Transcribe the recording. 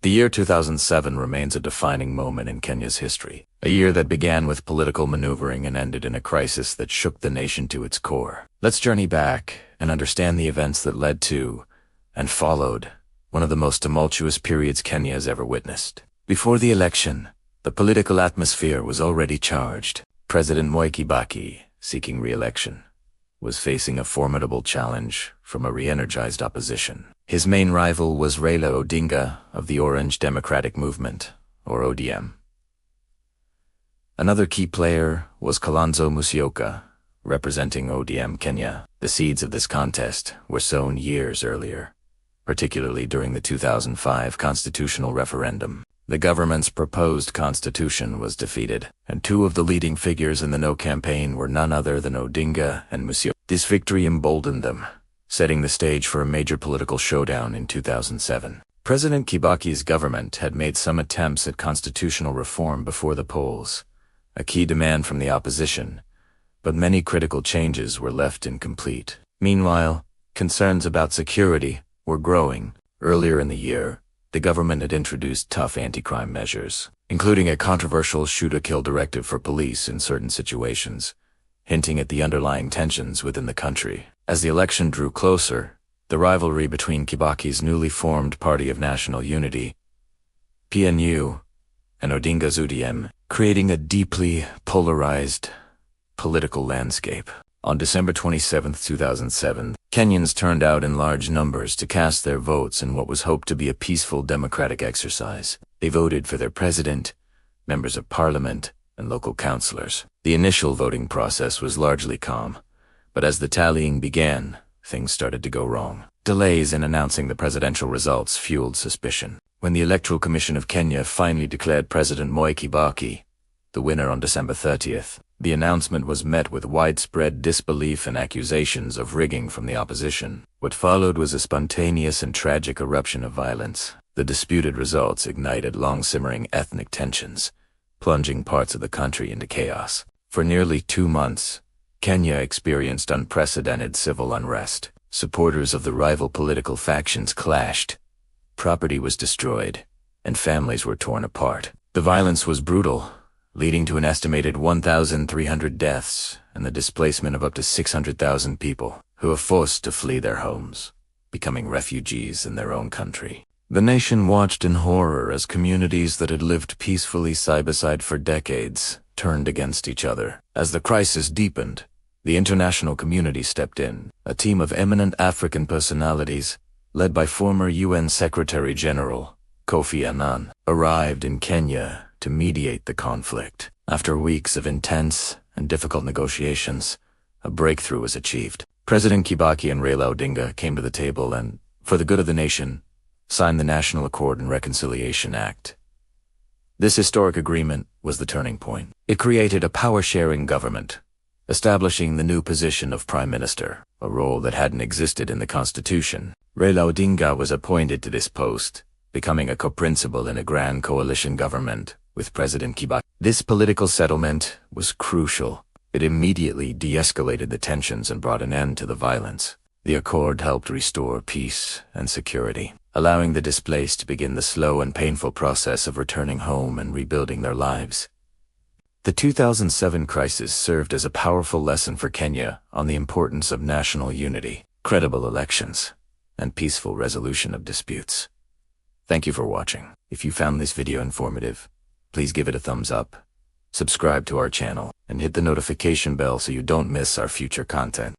The year 2007 remains a defining moment in Kenya's history, a year that began with political maneuvering and ended in a crisis that shook the nation to its core. Let's journey back and understand the events that led to, and followed, one of the most tumultuous periods Kenya has ever witnessed. Before the election, the political atmosphere was already charged. President Mwai Kibaki, seeking re-election, was facing a formidable challenge from a re-energized opposition. His main rival was Raila Odinga of the Orange Democratic Movement, or ODM. Another key player was Kalonzo Musyoka, representing ODM-Kenya. The seeds of this contest were sown years earlier, particularly during the 2005 constitutional referendum. The government's proposed constitution was defeated, and two of the leading figures in the No campaign were none other than Odinga and Musyoka. This victory emboldened them, setting the stage for a major political showdown in 2007. President Kibaki's government had made some attempts at constitutional reform before the polls, a key demand from the opposition, but many critical changes were left incomplete. Meanwhile, concerns about security were growing. Earlier in the year, the government had introduced tough anti-crime measures, including a controversial shoot-to-kill directive for police in certain situations, hinting at the underlying tensions within the country. As the election drew closer, the rivalry between Kibaki's newly formed Party of National Unity, PNU, and Odinga's ODM, creating a deeply polarized political landscape. On December 27, 2007, Kenyans turned out in large numbers to cast their votes in what was hoped to be a peaceful democratic exercise. They voted for their president, members of parliament, and local councillors. The initial voting process was largely calm, but as the tallying began, things started to go wrong. Delays in announcing the presidential results fueled suspicion. When the Electoral Commission of Kenya finally declared President Mwai Kibaki the winner on December 30th, the announcement was met with widespread disbelief and accusations of rigging from the opposition. What followed was a spontaneous and tragic eruption of violence. The disputed results ignited long-simmering ethnic tensions, plunging parts of the country into chaos. For nearly 2 months, Kenya experienced unprecedented civil unrest. Supporters of the rival political factions clashed, property was destroyed, and families were torn apart. The violence was brutal, leading to an estimated 1,300 deaths and the displacement of up to 600,000 people who were forced to flee their homes, becoming refugees in their own country. The nation watched in horror as communities that had lived peacefully side by side for decades turned against each other. As the crisis deepened, the international community stepped in. A team of eminent African personalities, led by former UN Secretary-General Kofi Annan, arrived in Kenya to mediate the conflict. After weeks of intense and difficult negotiations, a breakthrough was achieved. President Kibaki and Raila Odinga came to the table and, for the good of the nation, signed the National Accord and Reconciliation Act. This historic agreement was the turning point. It created a power-sharing government, establishing the new position of Prime Minister, a role that hadn't existed in the Constitution. Raila Odinga was appointed to this post, becoming a co-principal in a grand coalition government with President Kibaki. This political settlement was crucial. It immediately de-escalated the tensions and brought an end to the violence. The accord helped restore peace and security, allowing the displaced to begin the slow and painful process of returning home and rebuilding their lives. The 2007 crisis served as a powerful lesson for Kenya on the importance of national unity, credible elections, and peaceful resolution of disputes. Thank you for watching. If you found this video informative, please give it a thumbs up, subscribe to our channel, and hit the notification bell so you don't miss our future content.